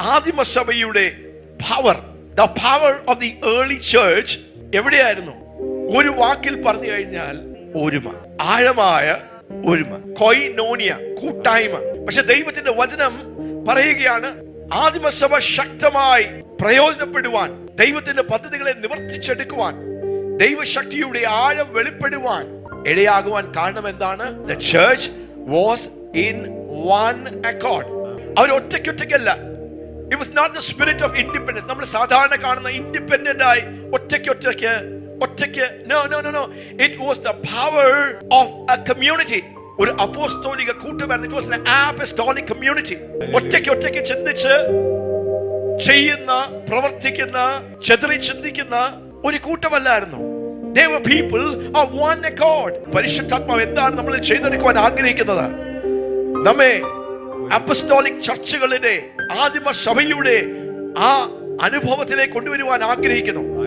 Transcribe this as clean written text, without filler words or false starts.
ആദിമസഭയുടെ power, the power of the early church എവിടെയായിരുന്നു? ഒരു വാക്കിൽ പറഞ്ഞു കഴിഞ്ഞാൽ ഒരുമ, ആഴമായ ഒരുമ, കൊയിനോനിയ, കൂട്ടായ്മ. പക്ഷെ ദൈവത്തിന്റെ വചനം പറയുകയാണ്, ആദിമസഭ ശക്തമായി പ്രയോജനപ്പെടുവാൻ, ദൈവത്തിന്റെ പദ്ധതികളെ നിവർത്തിച്ചെടുക്കുവാൻ, ദൈവശക്തിയുടെ ആഴം വെളിപ്പെടുവാൻ ഇടയാകുവാൻ കാരണം എന്താണ്? The church was in one accord. അവർ ഒറ്റയ്ക്കല്ല. It was not the spirit of independence. നമ്മൾ സാധാരണ കാണുന്ന ഇൻഡിപെൻഡന്റ് ആയി ഒറ്റയ്ക്ക്. No. It was the power of a community. ഒരു അപ്പോസ്തോലിക കൂട്ടമായിരുന്നു. It was an apostolic community. ഒറ്റയ്ക്ക് ചിന്തിച്ച് ചെയ്യുന്ന, പ്രവർത്തിക്കുന്ന, ചെതറി ചിന്തിക്കുന്ന ഒരു കൂട്ടമല്ലായിരുന്നു. They were people of one accord. പരിശുദ്ധാത്മാവ് എന്താണ് നമ്മൾ ചെയ്തെടുക്കുവാൻ ആഗ്രഹിക്കുന്നത്? നമ്മെ അപ്പസ്തോലിക് ചർച്ചുകളുടെ, ആദിമ സഭയുടെ ആ അനുഭവത്തിലേക്ക് കൊണ്ടുവരുവാൻ ആഗ്രഹിക്കുന്നു.